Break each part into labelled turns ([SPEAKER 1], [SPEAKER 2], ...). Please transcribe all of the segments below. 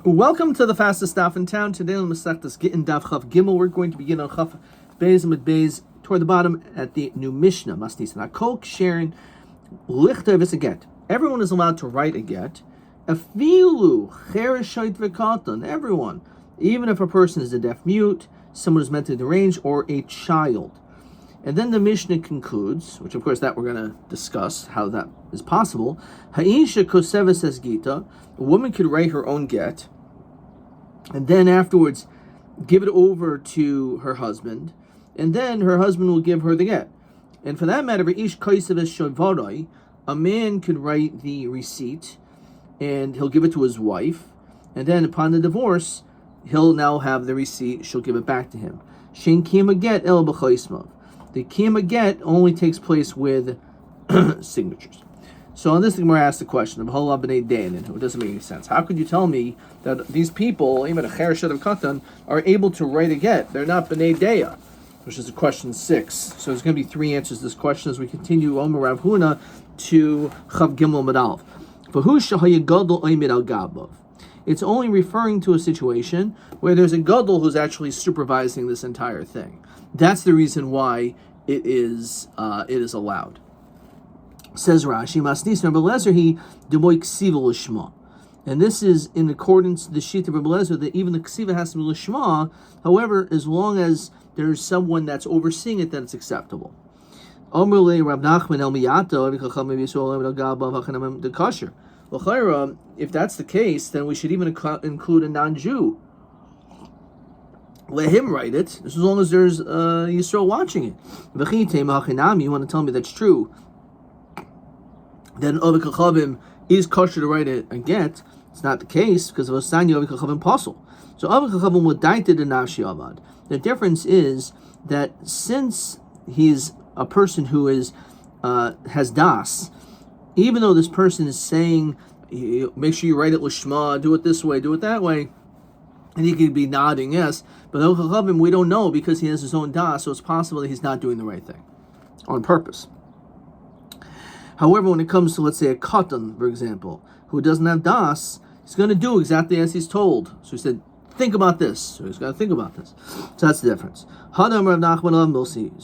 [SPEAKER 1] Welcome to the fastest daf in town. Today on Masechtas Gittin Daf Chav Gimel, we're going to begin on Chav Beis Amud Beis toward the bottom at the new Mishnah. Masnisan Hakol Sharon Lichter V'Saget. Everyone is allowed to write a get. Afilu Chereshait V'Katan. Everyone, even if a person is a deaf mute, someone who's mentally deranged, or a child. And then the Mishnah concludes, which of course that we're going to discuss how that is possible. Ha'isha Koseva says Gita, a woman could write her own get, and then afterwards give it over to her husband, and then her husband will give her the get. And for that matter, Ish Koseva Shovarai, a man could write the receipt, and he'll give it to his wife, and then upon the divorce, he'll now have the receipt, she'll give it back to him. Shein Kima Get El B'Chaismav. The Kiyama Get only takes place with signatures. So on this, the Gemara asks the question of Hola B'nei Dayanin, who doesn't make any sense. How could you tell me that these people, even a Chereshut of Katan, are able to write a get? They're not B'nei Daya, which is question 6. So there's going to be 3 answers to this question as we continue Omer Rav Huna to Chav Gimel Medalv. It's only referring to a situation where there's a gadol who's actually supervising this entire thing. That's the reason why it is allowed. Says Rashi, Masnis Rabbi Lezer he demoy ksiva l'shma, and this is in accordance to the sheet of Rabbi Lezer that even the ksiva has to be l'shma. However, as long as there's someone that's overseeing it, then it's acceptable. Omerle Rav Nachman el miyato avichacham yisrael el gabav hachanam dekasher. Well, if that's the case, then we should even include a non-Jew. Let him write it, as long as there's Yisrael watching it. You want to tell me that's true? Then Avik Chavim is kosher to write it and get. It's not the case because of Osanya Avik Chavim Pasul. So Avik Chavim would die to the Nafshi Avad. The difference is that since he's a person who is has das, even though this person is saying, make sure you write it l'shma, do it this way, do it that way, and he could be nodding yes, but we don't know because he has his own das, so it's possible that he's not doing the right thing on purpose. However, when it comes to, let's say, a katan, for example, who doesn't have das, he's going to do exactly as he's told. So he said, think about this. So he's got to think about this. So that's the difference. So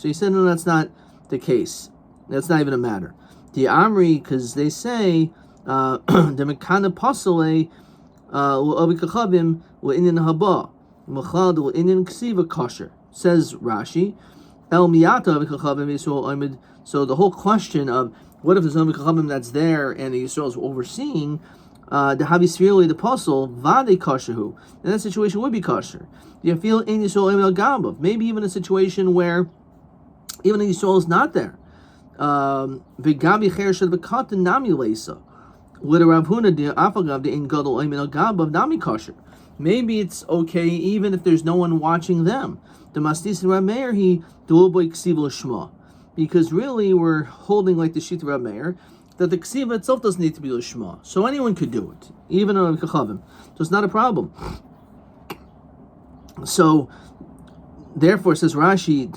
[SPEAKER 1] he said, no, that's not the case. That's not even a matter. The Amri, because they say, the Mekana Pasale, Avik Wa'inin Haba, Machad Wa'inin Ksiva Kosher. Says Rashi, El Miyata Avik Yisrael Amid. So the whole question of what if there's an Avik that's there and the Yisrael is overseeing, the Havisfirli, the Pasal, Vade Kosherhu. In that situation would be kosher. You feel in Yisrael Amid Gabav. Maybe even a situation where even the Yisrael is not there. V'gabi Chereshut V'Katan Nami Leisa. Maybe it's okay even if there's no one watching them. Because really we're holding like the sheet of Rav Meir that the ksiva itself doesn't need to be l'shma. So anyone could do it, even on kachavim. So it's not a problem. So therefore, says Rashi,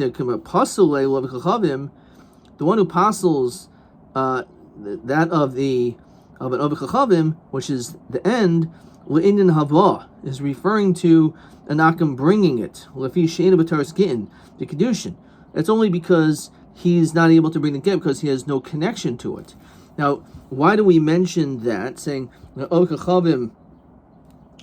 [SPEAKER 1] the one who apostles that of an Avik Chavim, which is the end, L'Inyan Hava, is referring to Anakam bringing it, L'fi Sheina B'Taras Gittin, the Kedushin. It's only because he's not able to bring the get because he has no connection to it. Now, why do we mention that, saying the Avik Chavim,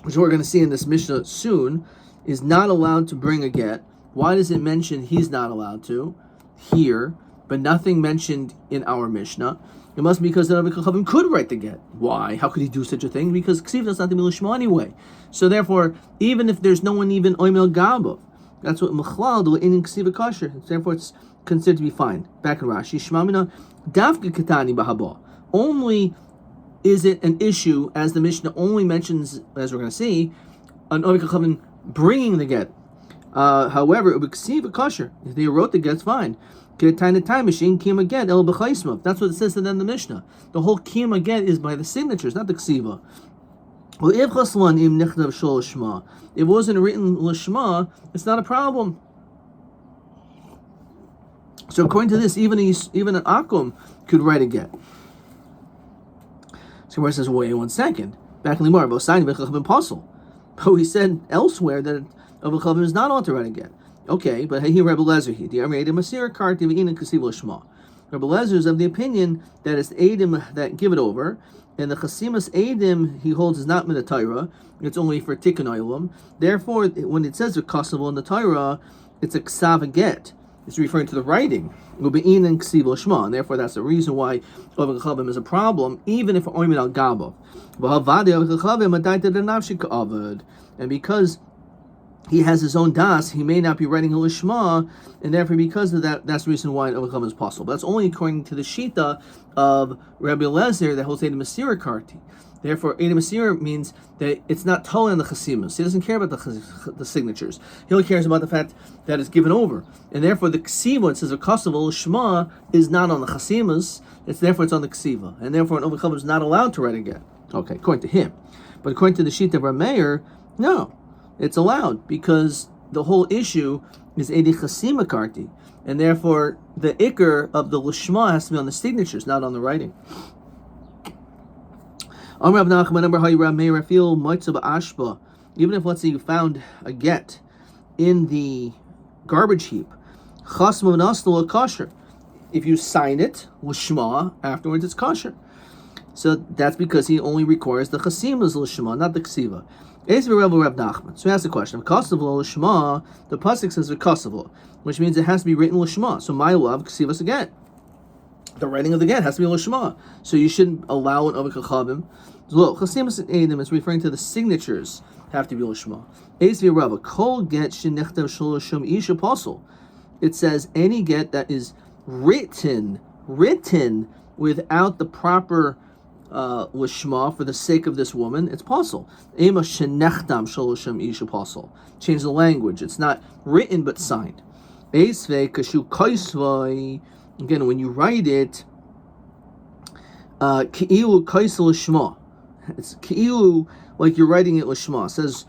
[SPEAKER 1] which we're going to see in this Mishnah soon, is not allowed to bring a get? Why does it mention he's not allowed to here, but nothing mentioned in our Mishnah? It must be because the Avik Chavim could write the get. Why? How could he do such a thing? Because Ksiv does not the Milishma anyway. So therefore, even if there's no one even Oimel Gabav, that's what Mechlal do in Ksiv Kosher. Therefore, it's considered to be fine. Back in Rashi, Shmamina Davka Katani Bahaba. Only is it an issue, as the Mishnah only mentions, as we're going to see, an Avik Chavim bringing the get. However, Ksiv Kosher. If they wrote the get, it's fine. That's what it says in the Mishnah. The whole kiyama get is by the signatures, not the ksiva. If it wasn't written l'shma, it's not a problem. So according to this, even an akum could write a get. So where it says, wait 1 second. Back in the Gemara, Bosani Bechach ben Pasul. But we said elsewhere that Avil Chavim is not allowed to write a get. Okay, but here Rebbe Lezer here. The Amri Edim Masir Karti V'Inan Kasiv L'Shma. Rebbe Lezer is of the opinion that it's Edim that give it over, and the Chasimas Edim he holds is not min Torah. It's only for Tikkun Olam. Therefore, when it says V'Kasav in the Torah, it's a Ksav get. It's referring to the writing. U'Be'inan Kasiv L'Shma. And therefore, that's the reason why Avil Chavim is a problem, even if Oimed al Gabav. And because he has his own das, he may not be writing a lishma, and therefore because of that, that's the reason why an overcome is possible. But that's only according to the shita of Rabbi Eliezer that holds Edom Masira Karti. Therefore, Edom Masira means that it's not told in the chasimas. He doesn't care about the signatures. He only cares about the fact that it's given over. And therefore, the ksiva, it says a kasav lishma, is not on the chasimas. It's on the ksiva. And therefore, an overcome is not allowed to write again. Okay, according to him. But according to the shita of our mayor, no. It's allowed because the whole issue is Edi Chasima Karti, and therefore the Iker of the Lishma has to be on the signatures, not on the writing. Even if, let's say, you found a get in the garbage heap, kosher. If you sign it, Lishma, afterwards it's kosher. So that's because he only requires the Chasima's Lishma, not the Ksiva. So he asks the question, the pasuk says v'kasav, which means it has to be written l'shma. So my love ksivas again. The writing of the get has to be l'shma. So you shouldn't allow an avik chavim. Look, chasimas edim is referring to the signatures have to be l'shma. Kol get shenechtav shloshim ish apostle. It says any get that is written without the proper lishma for the sake of this woman, it's possible. Ema shenechtam shaloshim ish apostle. Change the language. It's not written but signed. Eisvei kashu kaisvai. Again, when you write it, ki'ilu kaisel lishma. It's ki'ilu like you're writing it lishma. It says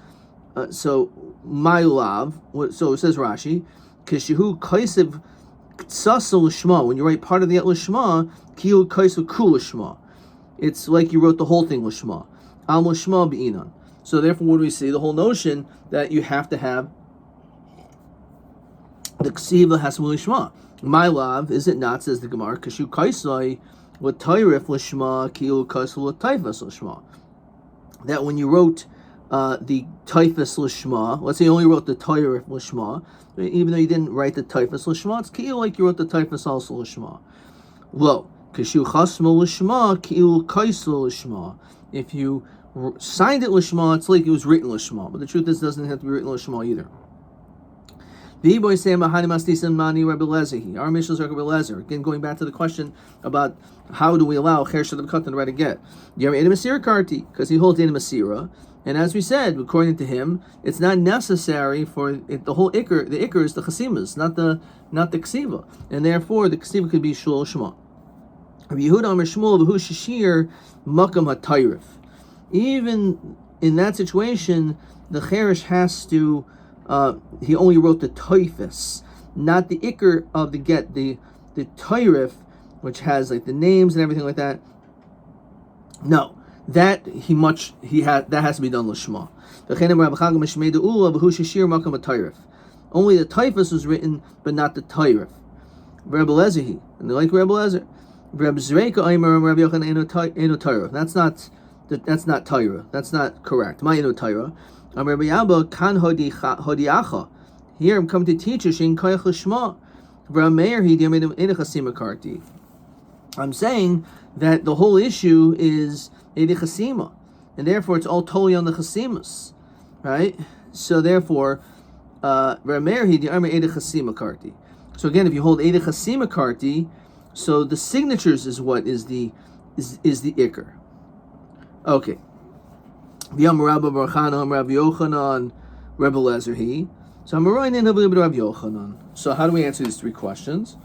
[SPEAKER 1] so. My love. So it says Rashi. Kashu kaisev ksasel lishma. When you write part of the lishma, ki'ilu kaisev kul lishma. It's like you wrote the whole thing lishma. Al lishma be'inan. So therefore, what do we see? The whole notion that you have to have the ksiva has to be lishma. My love, is it not? Says the Gemara. Kashu kaisai l'tayrif lishma ki'u kaisai l'taifas lishma. That when you wrote the taifas lishma, let's say you only wrote the tayrif lishma, even though you didn't write the taifas lishma, it's ki'u like you wrote the taifas also lishma. Lo. If you signed it lishma, it's like it was written lishma. But the truth is, it doesn't have to be written lishma either. Our mission is Rabbi Lezer. Again, going back to the question about how do we allow Cher Shadav Katan to write a get? Because he holds Edom Masira. And as we said, according to him, it's not necessary for it, the whole Iker. The Iker is the Chasimas, not the Ksiva. And therefore, the Ksiva could be Shul Shema. Even in that situation, the Cherish has to, he only wrote the Toifis, not the Iker of the get, the Toirif, which has like the names and everything like that. No, that that has to be done l'shma. Only the Toifis was written, but not the Toirif. Rebbe Lezer, and they like Rebbe Lezer. Reb Zreika Aimer Rabbi Yochanan Eno Torah. That's not Torah. That's not correct. My Eno Torah. Rabbi Abba Kan Hodiacha. Here I'm coming to teach you Shein Koyach Lishma. Rabbi Meir He Diamedim Edechasima Karti. I'm saying that the whole issue is Edechasima, and therefore it's all totally on the Chasimas, right? So therefore, Rabbi Meir He Diamedim Edechasima Karti. So again, if you hold Edechasima Karti, so the signatures is what is the Iker. Okay. V'yam Rabba Barchanan Rabbi Yochanan Rebbe Lezer he. So I'm Rabbi Yochanan. So how do we answer these three questions?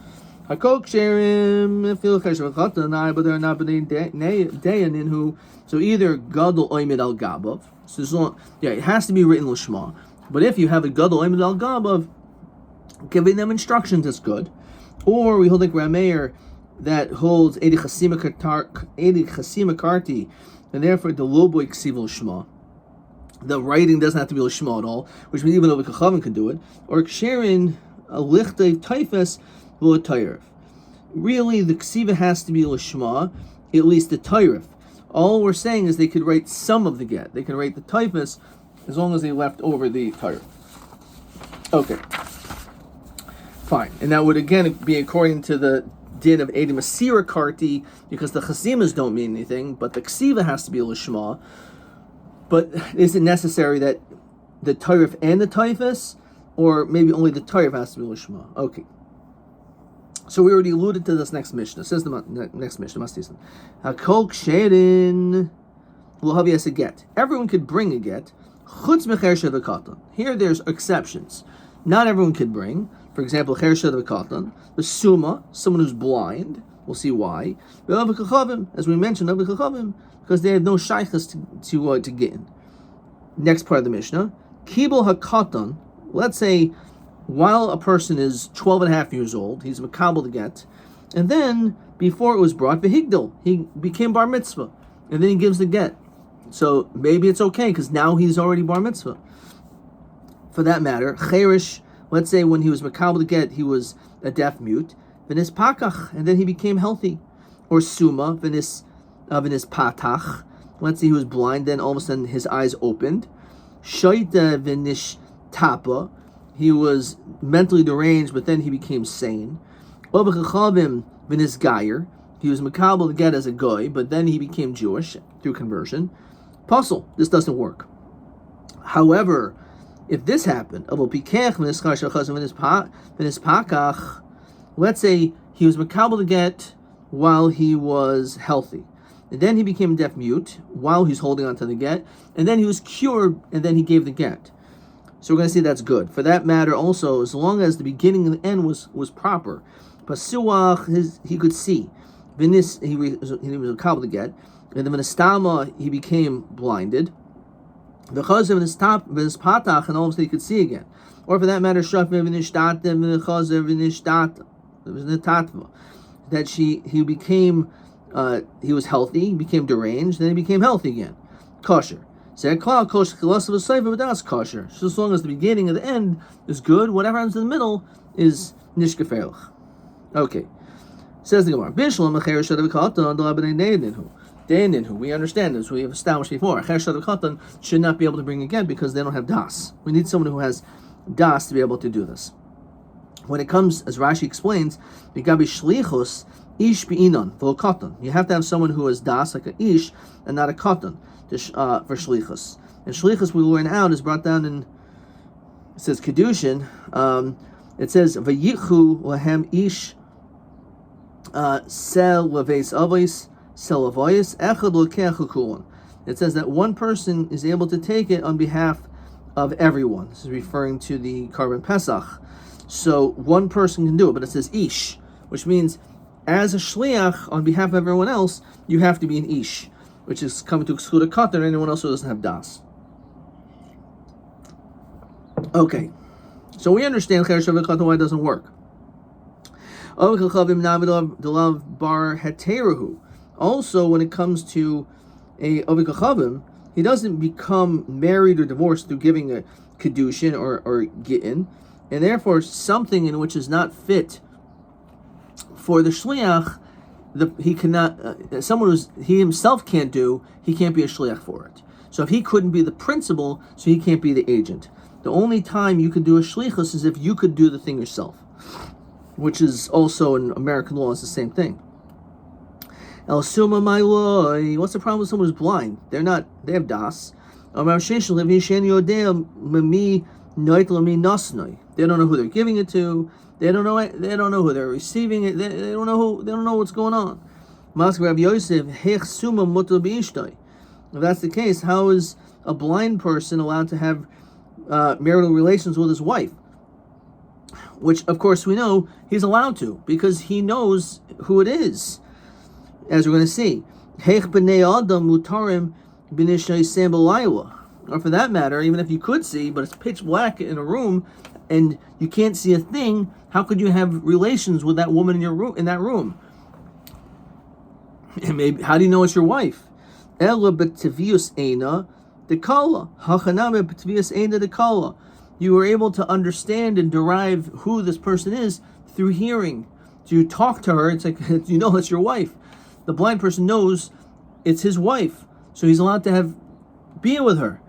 [SPEAKER 1] Hakok Sherim Fil Cheshav Chatanai, but they're not Dayan in who. So either Gadol Oimid al Gabav. So it has to be written l'shma. But if you have a Gadol Oimid al Gabav, giving them instructions is good. Or we hold like Rameir that holds Edi Chasima Karti, and therefore the Loboy Ksiv Shma. The writing doesn't have to be Lishma at all, which means even though the Kachavim can do it. Or Ksherin, a Lichtay Taifes, L'Tayrev. Really, the Ksiva has to be Lishma, at least the Tayref. All we're saying is they could write some of the get. They can write the Taifes as long as they left over the Tayref. Okay. Fine. And that would again be according to the din of Edi Masira Karti, because the Chazimas don't mean anything, but the Ksiva has to be Lishma. But is it necessary that the Tayref and the Taifes, or maybe only the Tayref has to be Lishma? Okay. So we already alluded to this next Mishnah. It says the next Mishnah, Mastisn. Hakol ksherin l'havi as a get. Everyone could bring a get. Chutz mecher shevakatan. Here there's exceptions. Not everyone could bring. For example, cher shevakatan. The suma, someone who's blind. We'll see why. As we mentioned, because they have no shaykhs to Gittin. Next part of the Mishnah. Kibul hakatan. Let's say, while a person is 12 and a half years old, he's makabel to get, and then, before it was brought, v'higdal, he became bar mitzvah, and then he gives the get. So, maybe it's okay, because now he's already bar mitzvah. For that matter, cherish, let's say when he was makabel to get, he was a deaf mute, v'nis pakach, and then he became healthy. Or suma, v'nis patach, let's say he was blind, then all of a sudden his eyes opened. Shaita v'nish tapa, he was mentally deranged, but then he became sane. Obachachavim v'nis gayer, he was makabel to get as a goy, but then he became Jewish through conversion. Puzzle, this doesn't work. However, if this happened, let's say he was makabel to get while he was healthy, and then he became deaf mute while he's holding on to the get, and then he was cured, and then he gave the get. So we're going to see that's good. For that matter, also, as long as the beginning and the end was proper, Pasuach, he could see. Vinis, he was a kabel to get, and then Vinistama, he became blinded. The Chazav Vinis Patach, and all of a sudden he could see again. Or for that matter, Shaf Vinishtat, Chazav Vinishtat, that he became, he was healthy, he became deranged, then he became healthy again. Kosher. Say kosher. So as long as the beginning and the end is good, whatever happens in the middle is nishkeferlich. Okay. Says the Gemara. We understand this. We have established before. Should not be able to bring again because they don't have das. We need someone who has das to be able to do this. When it comes, as Rashi explains, shlichus ish bi'inon v'lo katan. You have to have someone who has das like a ish and not a katan for shlichus. And shlichus, we learn out, is brought down in, it says kedushin. It says vayichu lahem ish sel leveis avos sel avoyis echad lokeach kulon. It says that one person is able to take it on behalf of everyone. This is referring to the Karban Pesach. So one person can do it, but it says ish, which means as a shliach on behalf of everyone else, you have to be an ish, which is coming to exclude a katan or anyone else who doesn't have das. Okay, so we understand why it doesn't work. Also, when it comes to a Ovik Chavim, he doesn't become married or divorced through giving a kedushin or gittin, and therefore something in which is not fit for the shliach, he cannot. Someone he himself can't do, he can't be a shliach for it. So if he couldn't be the principal, so he can't be the agent. The only time you could do a shlichus is if you could do the thing yourself, which is also in American law, it's the same thing. El suma my law. What's the problem with someone who's blind? They have das. They don't know who they're giving it to. They don't know who they're receiving it. They don't know what's going on. If that's the case, how is a blind person allowed to have marital relations with his wife? Which, of course, we know he's allowed to because he knows who it is, as we're going to see. Or for that matter, even if you could see, but it's pitch black in a room and you can't see a thing, how could you have relations with that woman in that room? And maybe, how do you know it's your wife? the kala. Hachaname b'tvias eina the kala. You were able to understand and derive who this person is through hearing. So you talk to her, it's like, you know it's your wife. The blind person knows it's his wife, so he's allowed to be with her.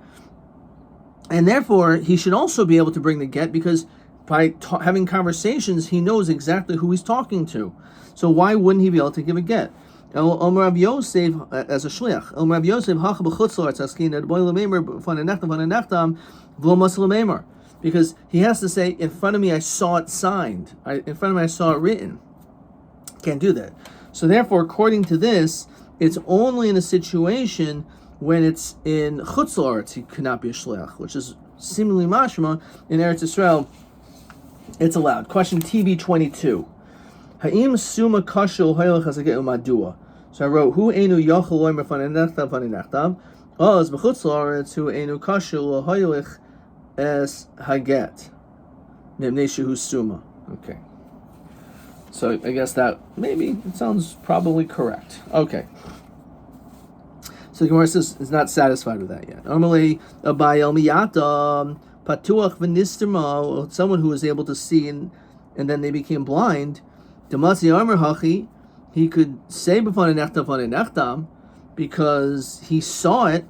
[SPEAKER 1] And therefore, he should also be able to bring the get, because by having conversations, he knows exactly who he's talking to. So why wouldn't he be able to give a get? Omer Rabbi Yosef, as a shliach. Omer Rabbi Yosef, hacha b'chutz la'aretz askin et boy l'meimer v'fanei nechtam v'lo mas l'meimer. Because he has to say, in front of me I saw it signed. In front of me I saw it written. Can't do that. So therefore, according to this, it's only in a situation when it's in chutz la'aretz he cannot be a shliach, which is seemingly mashma. In Eretz Yisrael, it's allowed. Question TB 22. Ha'im suma kashul hoylech hazaget umadua. So I wrote, Hu enu yochel loimer fanei nechtam, oz b'chutz la'aretz hu enu kashul hoylech es haget. Nemnei shehu suma. Okay. So I guess that maybe it sounds probably correct. Okay. So the Gemara says is not satisfied with that yet. Normally, abayel miyata patuach v'nistema, someone who was able to see and then they became blind. Demasi armor hachi, he could say b'fanei nechtam because he saw it.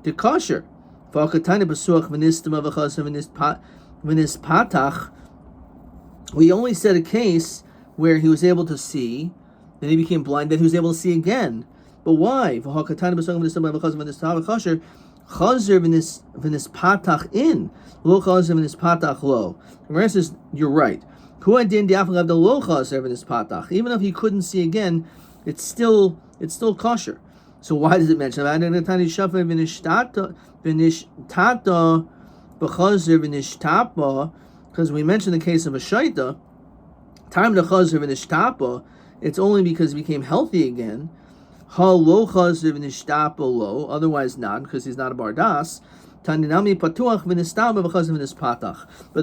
[SPEAKER 1] The kosher. V'akatani b'suach v'nistema v'chasa v'nispatach. We only said a case where he was able to see, then he became blind, then he was able to see again. But why? V'hakatani b'suach v'nistema v'chasa v'nispatach kosher. Chazer v'nispatach in, lo chazer v'nispatach lo. The rest is, you're right. Even if he couldn't see again, it's still kosher. So why does it mention? Because we mentioned the case of a shaita. Time to chazer v'nishtapa, it's only because he became healthy again. Otherwise not, because he's not a bardas. But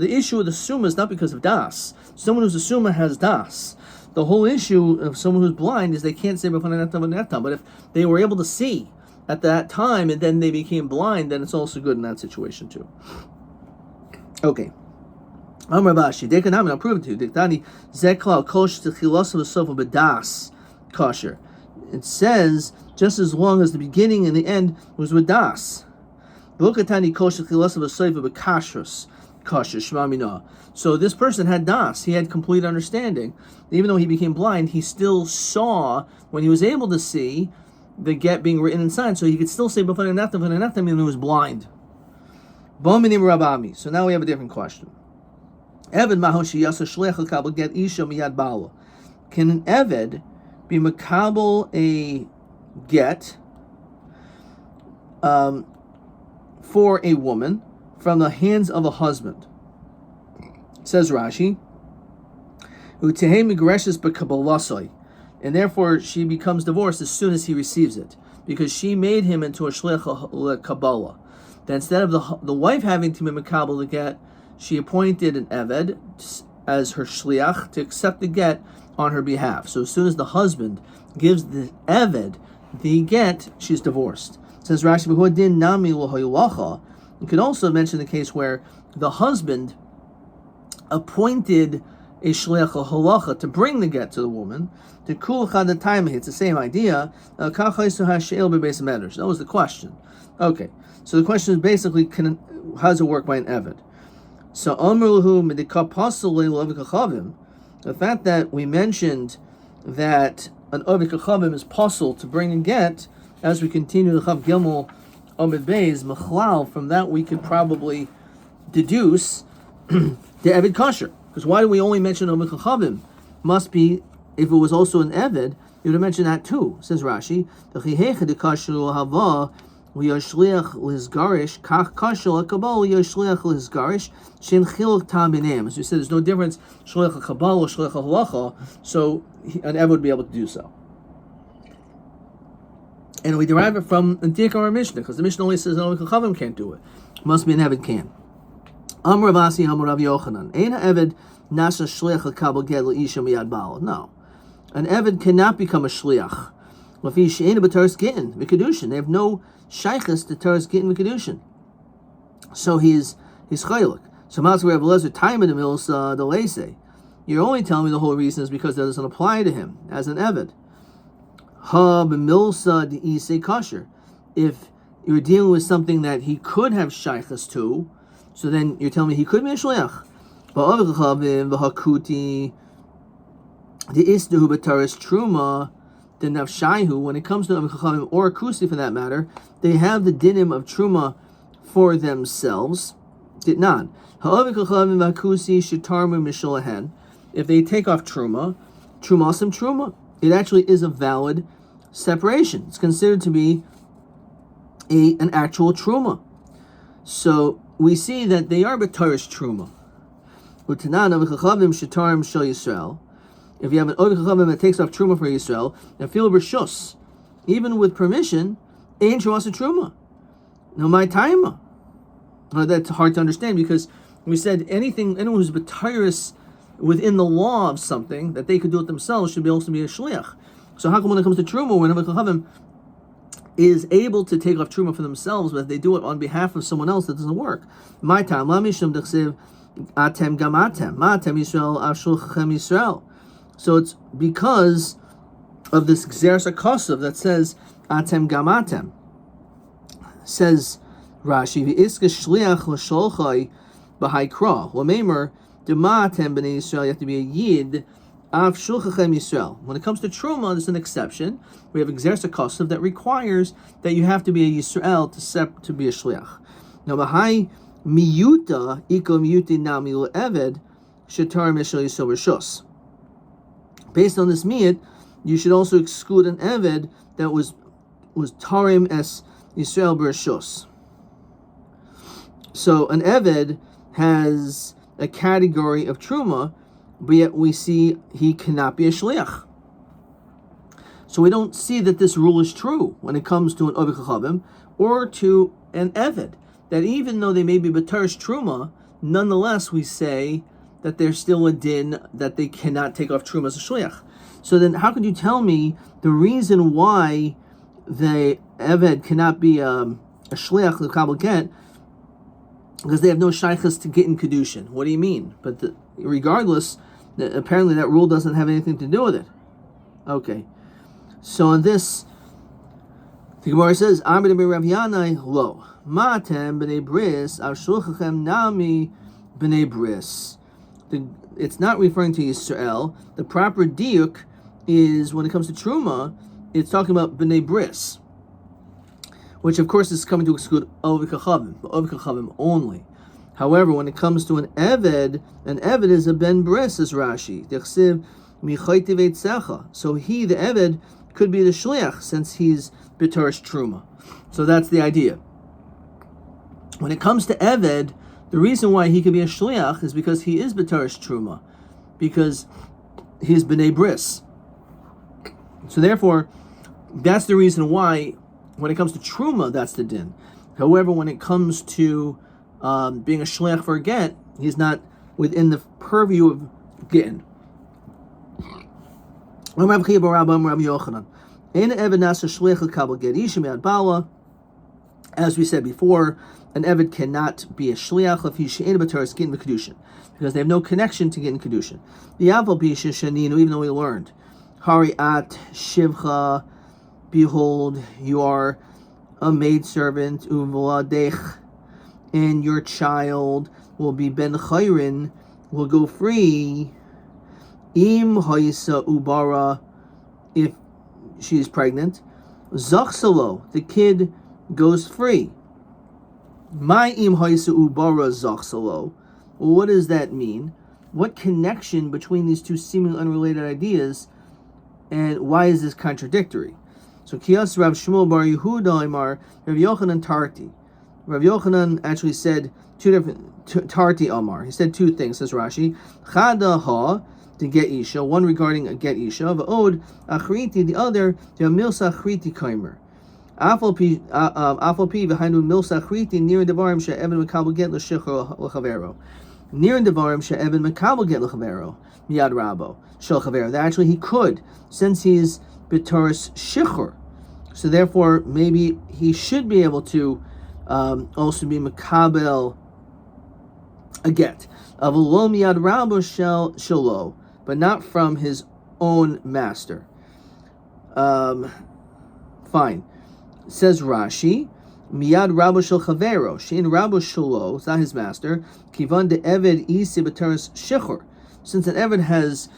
[SPEAKER 1] the issue with the summa is not because of das. Someone who's a summa has das. The whole issue of someone who's blind is they can't say b'fanei. But if they were able to see at that time and then they became blind, then it's also good in that situation too. Okay. Amar Bashi, Dekanami, I'll prove it to you. Diktani zeklal kosh techilas v'sofa b'das kosher. It says just as long as the beginning and the end was with das. So this person had das, he had complete understanding. Even though he became blind, he still saw, when he was able to see, the get being written and signed, so he could still say even though he was blind. So now we have a different question. Can an Eved be makabel a get for a woman from the hands of a husband? Says Rashi, and therefore she becomes divorced as soon as he receives it, because she made him into a shliach kabbalah. That instead of the wife having to be makabel the get, she appointed an eved as her shliach to accept the get on her behalf. So as soon as the husband gives the eved the get, she's divorced. Says Rashi, you could also mention the case where the husband appointed a shliach halacha to bring the get to the woman. It's the same idea. That was the question. Okay, so the question is basically, how does it work by an eved? So the fact that we mentioned that an Ovid Kachavim is possible to bring a get, as we continue the Chav Gimel Omid Beis Machlal, from that we could probably deduce the Eved Kasher. Because why do we only mention Ovid Kachavim? Must be, if it was also an Eved, you would have mentioned that too. Says Rashi, the Chihecha de Kasher Hava, Yashliach Lizgarish, Kach Kashal Kabal, Yashliach Lizgarish, Shin Chiluk Tam B'Neim. As you said, there's no difference, Shliach Kabal or Shliach Halacha, so an Ev would be able to do so. And we derive it from the Dikar Mishnah, because the Mishnah only says no Chavim can't do it. Must be an Eved can. Amar Ravasi, Amar Rav Yochanan. Ein Eved Nasa Shliach Kabal Ged L'Isha Miyad Baal. No. An Eved cannot become a Shliach Lafi she'ena b'Torah's Gittin v'kedushin. They have no shaychus to Torah's Gittin v'kedushin. So he's chaylik. So Matzah Rav Lezer time in the milsa the leise. You're only telling me the whole reason is because that doesn't apply to him as an eved. Ha b'milsa de'isei kasher. If you're dealing with something that he could have shaychus to, so then you're telling me he could be a shliach. Ba'avik chavim v'hakuti de'isnehu b'taris truma the nafshaihu. When it comes to avik chavim or kusi for that matter, they have the dinim of truma for themselves. Ditnan. Ha'avik chavim v'hakusi shitarmu mishulahen. If they take off truma, trumasim truma, it actually is a valid separation. It's considered to be an actual truma. So we see that they are b'tarish truma. Utanan avik chavim shitarim shel Yisrael. If you have an avik chavim that takes off truma for Yisrael, and feel b'rshus, even with permission, ain't trumasim truma. No my taima. That's hard to understand because we said anyone who's b'tarish within the law of something that they could do it themselves should be also be a shliach. So how come when it comes to truma, when avik chavim is able to take off truma for themselves, but if they do it on behalf of someone else, that doesn't work? My time, la mishum dechsev atem gam atem, ma atem Yisrael avshulchem Yisrael. So it's because of this gzeras hakosav that says atem gam atem. Says Rashi, v'iska shliach l'sholchai b'haikra l'meimer dema atem b'nei Yisrael. You have to be a yid. Yisrael. When it comes to truma, there's an exception. We have gzeras hakosav that requires that you have to be a Yisrael to be a shliach. Now, b'hai miyuta iko miyuti nami eved shetar mishal Yisrael rishus. Based on this miyut, you should also exclude an eved that was tarim es Yisrael b'rishus. So an eved has a category of truma, but yet we see he cannot be a shliach. So we don't see that this rule is true when it comes to an avik chavim or to an eved, that even though they may be b'tarish truma, nonetheless we say that there's still a din that they cannot take off truma as a shliach. So then how could you tell me the reason why the eved cannot be a shliach, the kabel get, because they have no shaychus to get in kedushin? What do you mean? But regardless, apparently that rule doesn't have anything to do with it. Okay. So on this, the Gemara says, Amr de Rav Yanai lo. Matem b'nei bris, avshulchachem nami b'nei bris. It's not referring to Yisrael. The proper diuk is, when it comes to truma, it's talking about b'nei bris, which of course is coming to exclude avik chavim only. However, when it comes to an eved is a ben bris, says Rashi. So he, the eved, could be the shliach since he's b'tarish truma. So that's the idea. When it comes to eved, the reason why he could be a shliach is because he is b'tarish truma, because he's b'nei bris. So therefore, that's the reason why when it comes to truma, that's the din. However, when it comes to being a shliach for a get, he's not within the purview of Gittin. As we said before, an eved cannot be a shliach if he's she'ena b'taras Gittin v'kedushin, because they have no connection to Gittin kedushin. Even though we learned, Hari at shivcha, behold, you are a maidservant, u'v'ladech, and your child will be ben chayrin, will go free. Im hayisa ubara, if she is pregnant. Zachsalo, the kid goes free. My im hayisa ubara zachsalo. What does that mean? What connection between these two seemingly unrelated ideas, and why is this contradictory? So Kiyas Rav Shmuel bar Yehuda Imar Rav Yochanan Tarti. Rav Yochanan actually said two different Tarti Amar. He said two things, says Rashi. Chada ha, to get isha, one regarding a get isha, v'od achriti, the other the milsa achriti kaimer. Afal pi v'hainu milsa achriti near devarim she'evan mekabel get l'shechor l'chavero. Near devarim she'evan mekabel get l'chavero miyad rabo shel chavero. That actually he could, since he's b'toras shichur. So therefore, maybe he should be able to also be makabel a get of lo miyad rabo shelo, but not from his own master. Fine. Says Rashi, miyad rabo shel chavero, shein rabo shelo, it's not his master, kivan de eved isi b'toras shichur. Since an eved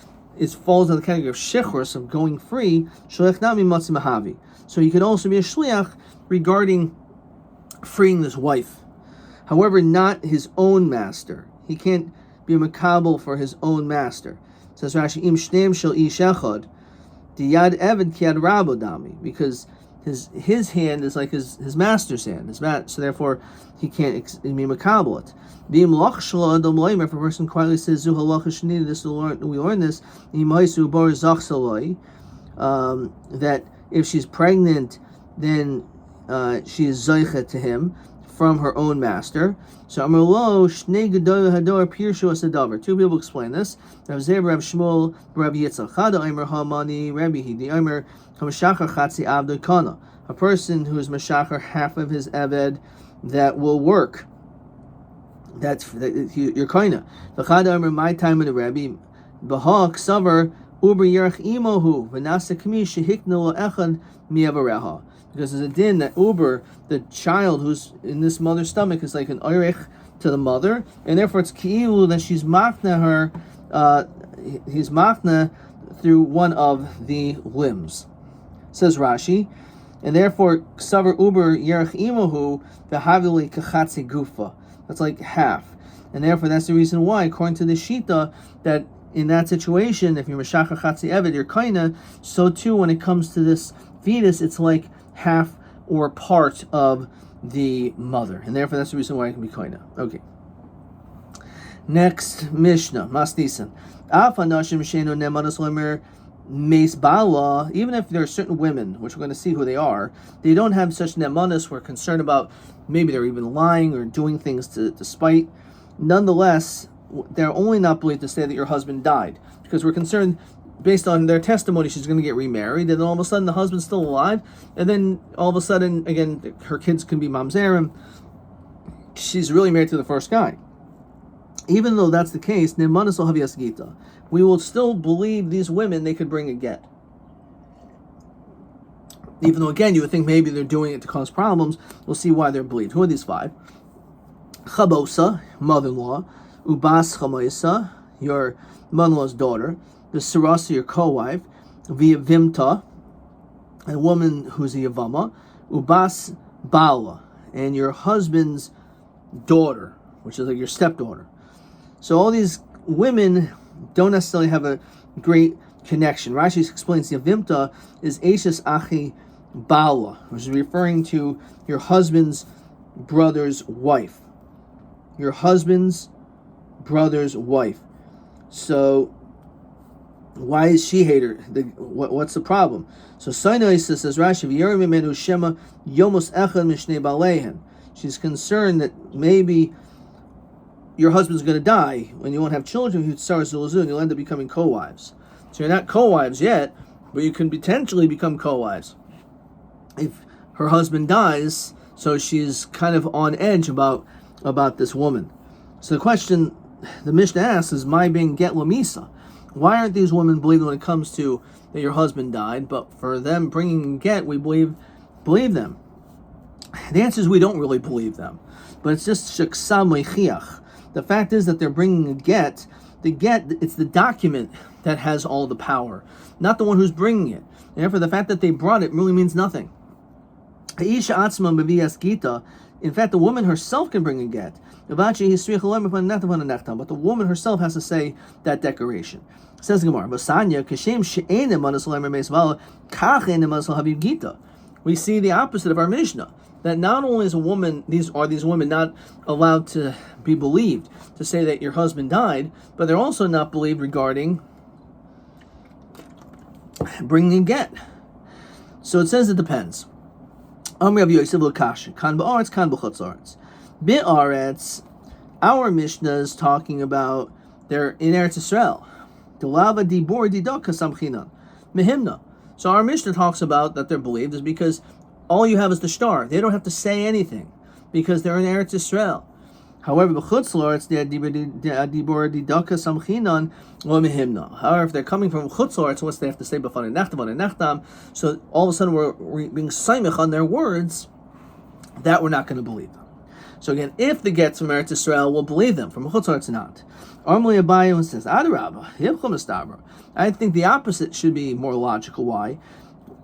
[SPEAKER 1] falls in the category of shechur, of going free, shliach nami matzi mahavi. So he could also be a shliach regarding freeing this wife. However, not his own master. He can't be a makabel for his own master. Says Rashi, im shneim shel ish echad, diyad eved kiad rabo dami, because his hand is like his master's hand. So therefore, he can't be makabel it. If a person quietly says, we learn this, that if she's pregnant, then she is zoichet to him from her own master. So two people explain this. Rav Zeir, Rav Shmuel, Rav Yitzchak. A person who is mashachar half of his eved that will work. You're kinda. My time in the Rabbi, Bahak Savar Uber Yerach Imohu Vanasa Kami Shehikno Echad Miavareha. Because there's a din that Uber, the child who's in this mother's stomach, is like an oirech to the mother, and therefore it's ki'ilu that she's makna her. He's makna through one of the limbs. Says Rashi, and therefore Savar Uber Yerach Imohu Vahavili Kachatzi Gufa. That's like half. And therefore, that's the reason why, according to the Shita, that in that situation, if you're Meshachar Chatzi Eved, you're Kaina, so too when it comes to this fetus, it's like half or part of the mother. And therefore, that's the reason why it can be Kaina. Okay. Next, Mishnah, Masnisan. Even if there are certain women, which we're going to see who they are, they don't have such nemanis. We're concerned about maybe they're even lying or doing things to spite. Nonetheless, they're only not believed to say that your husband died, because we're concerned, based on their testimony, she's going to get remarried, and then all of a sudden the husband's still alive, and then all of a sudden, again, her kids can be mamzerim. She's really married to the first guy. Even though that's the case, nemanis lo havias gita, we will still believe these women, they could bring a get. Even though, again, you would think maybe they're doing it to cause problems. We'll see why they're believed. Who are these five? Chabosa, mother-in-law. Ubas chamaisa, your mother-in-law's daughter. The Sarasa, your co-wife. Vimta, a woman who's a Yavama. Ubas Bala, and your husband's daughter, which is like your stepdaughter. So all these women don't necessarily have a great connection. Rashi explains the Yavimta is Eishes Achi Bala, which is referring to your husband's brother's wife. Your husband's brother's wife. So why is she hater? What's the problem? So Sainaisa says Rashi, Shema Yomos Echad Mishnei Balehen. She's concerned that maybe your husband's going to die when you won't have children. You'll end up becoming co-wives. So you're not co-wives yet, but you can potentially become co-wives if her husband dies. So she's kind of on edge about this woman. So the question the Mishnah asks is, "My being get lamisa? Why aren't these women believed when it comes to that your husband died, but for them bringing get, we believe them?" The answer is we don't really believe them, but it's just shaksam lechiach. The fact is that they're bringing a get. The get, it's the document that has all the power, not the one who's bringing it. And therefore, the fact that they brought it really means nothing. In fact, the woman herself can bring a get. But the woman herself has to say that declaration. Says the Gemara, we see the opposite of our Mishnah. That not only is these women not allowed to be believed to say that your husband died, but they're also not believed regarding bringing a get. So it says it depends. Bi'aretz, our Mishnah is talking about they're in Eretz Yisrael. So our Mishnah talks about that they're believed is because all you have is the star. They don't have to say anything because they're in Eretz Yisrael. However, however, if they're coming from Chutz La'aretz, what's they have to say? So all of a sudden we're being saimich on their words that we're not going to believe them. So again, if the get's from Eretz Yisrael, we'll believe them. From Chutz La'aretz, not. Armali Abaye says, I think the opposite should be more logical. Why?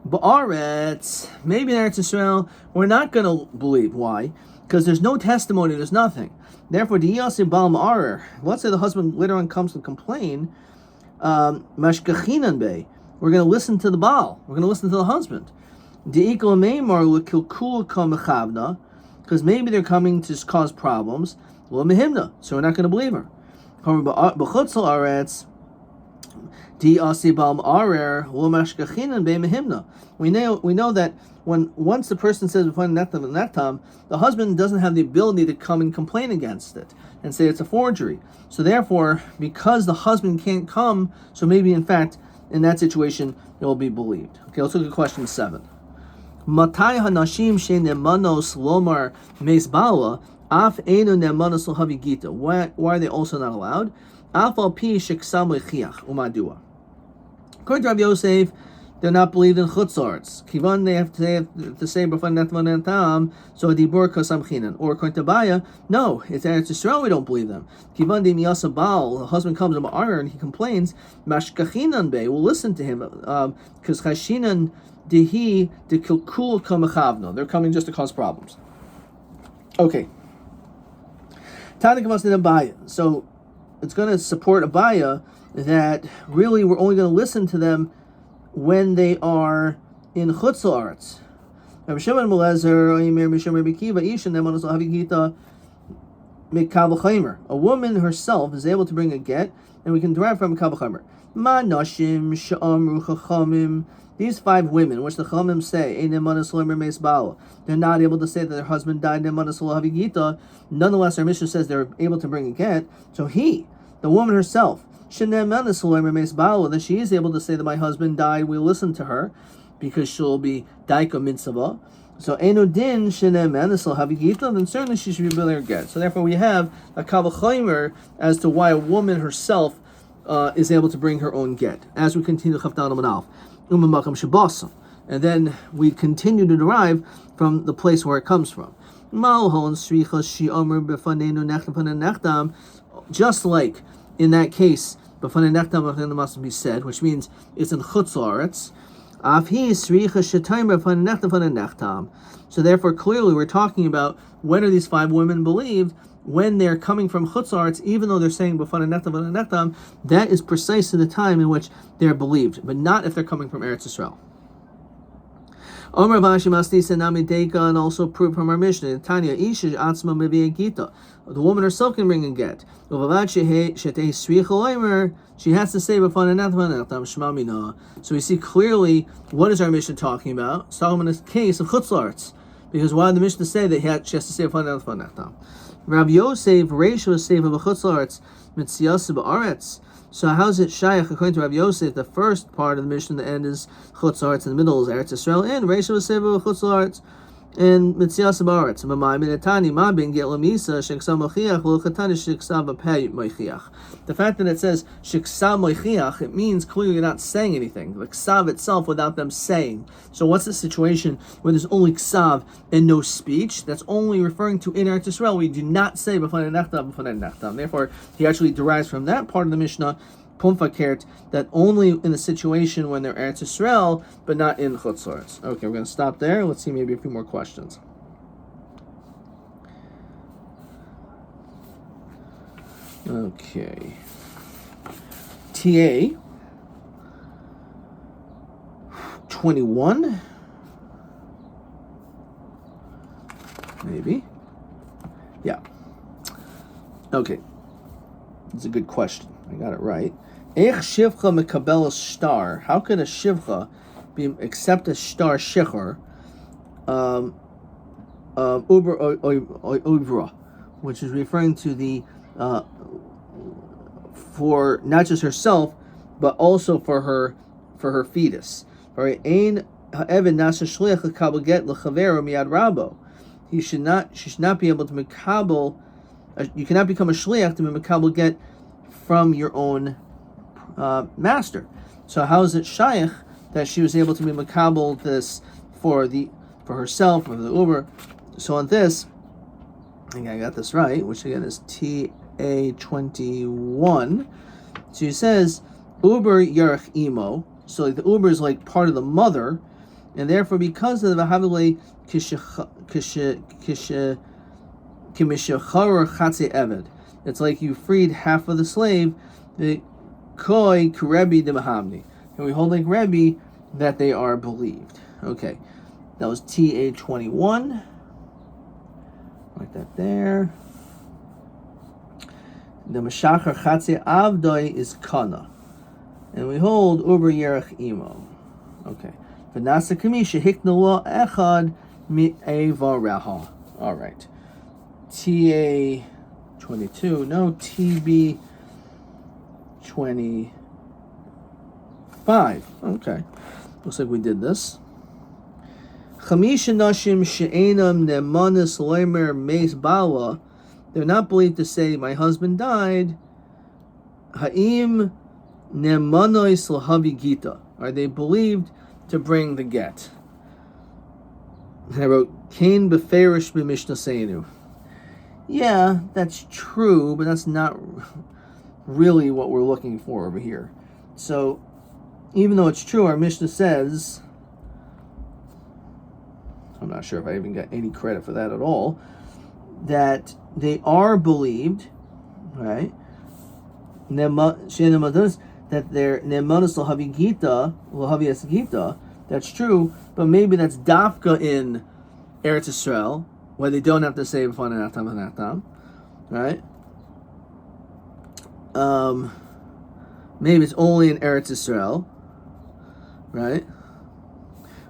[SPEAKER 1] Ba'aretz, maybe in Eretz Yisrael, we're not going to believe. Why? Because there's no testimony, there's nothing. Therefore, let's say the husband later on comes to complain, mashkachinan bey, we're going to listen to the Baal, we're going to listen to the husband. Because maybe they're coming to cause problems, so we're not going to believe her. We know that once the person says the husband doesn't have the ability to come and complain against it and say it's a forgery. So therefore, because the husband can't come, so maybe in fact in that situation it will be believed. Okay, let's look at question 7. Matai hanashim she'nemanos lomar meisbala af enu nemanos lahavi gita. Why are they also not allowed? Af al pi sheksam lechiach umadua. According to Rabbi Yosef, they're not believed in Chutz La'aretz. Kivan, they have to say b'fan netvan tam, so dibur kasam chinan. Or according to Baya, no, it's Eretz Yisrael, we don't believe them. Kivan de miyasa baal, the husband comes to Ma'ar and he complains, mashkachinan be, we'll listen to him, because chashinan dehi de kilkul kamachavno. They're coming just to cause problems. Okay. Tana Kavas de Baya. So it's going to support Abaya that really we're only going to listen to them when they are in Chutz La'aretz. A woman herself is able to bring a get, and we can derive from Kal V'chomer. These 5 women, which the Chachamim say, they're not able to say that their husband died. Nonetheless, our Mishnah says they're able to bring a get. So the woman herself, that she is able to say that my husband died, we'll listen to her, because she'll be daika mitzvah. So enodin then certainly she should be able to get. So therefore we have a Kal V'chomer as to why a woman herself is able to bring her own get. As we continue Chavdan Amanal. And then we continue to derive from the place where it comes from. Just like in that case, must be said, which means it's in Chutz La'aretz. So therefore, clearly we're talking about when are these 5 women believed? When they're coming from Chutz La'aretz, even though they're saying that is precisely the time in which they're believed, but not if they're coming from Eretz Yisrael. And also proved from our Mishnah, Tanya Isha Atzma Mevi Gita. The woman herself can bring a get. She has to say so we see clearly what is our Mishnah talking about. It's talking about the case of Chutz La'aretz. Because why did the Mishnah say that she has to say Rabbi Yosef, Reisha was saved of a Chutz La'aretz, Mitziyasa ba'aretz. So how's it Shaykh? According to Rabbi Yosef, the first part of the Mishnah, the end is Chutz La'aretz, in the middle is Eretz Yisrael, and Reisha was saved of a Chutz La'aretz, and Mitziyasa ba'aretz. The fact that it says Shiksa Moichiach, it means clearly you're not saying anything. The Ksav itself without them saying. So what's the situation where there's only Ksav and no speech? That's only referring to in Eretz Yisrael. We do not say B'fanei Nechtam. Therefore, he actually derives from that part of the Mishnah, Pumfakert, that only in the situation when they're Eretz Yisrael, but not in Chutz La'aretz. Okay, we're going to stop there. Let's see maybe a few more questions. Okay. TA 21. Maybe. Yeah. Okay. It's a good question. I got it right. Ech shivcha mekabel star. How could a shivcha accept a star shecher? Uber oivra, which is referring to the for not just herself, but also for her fetus. Or ein ha'eved nasa shliach l'kabel get l'chavero miyad rabo. She should not be able to makabel. You cannot become a shliach to be makabel get from your own master. So how is it shaykh that she was able to be makabel this for herself, for the Uber? So on this, I think I got this right, which again is TA21. So he says Uber Yerach Imo. So the Uber is like part of the mother, and therefore because of the Vahavile Kimishachar Chatze Eved, it's like you freed half of the slave, the Koi Kurebi de Mahamni. And we hold like Rebbe that they are believed. Okay. That was TA21. Like that there. The Meshachar Chatze Avdoi is Kana. And we hold Uber Yerach Imo. Okay. V'nasa Kamisha Hikna Lo Echad Mi Eva Raha. Alright. TA22. No, TB25. Okay. Looks like we did this. Chamisha Nashim She'enam Nemanis Loimer Meis Bawa. They're not believed to say, my husband died. Ha'im Nemanois Lahavi Gita. Are they believed to bring the get? And I wrote, Kain Beferish B'Mishnah Seinu. Yeah, that's true, but that's not really what we're looking for over here. So, even though it's true, our Mishnah says, I'm not sure if I even got any credit for that at all, that they are believed, right? That they're Nemanis Lahavi Gita, Lahavi Es Gita, that's true, but maybe that's Dafka in Eretz Yisrael, where they don't have to say B'fan and Atam, right? Maybe it's only in Eretz Yisrael, right?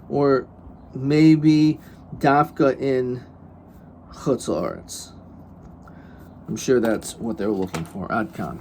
[SPEAKER 1] Or maybe Dafka in Chutz La'aretz. I'm sure that's what they're looking for. Ad Kan.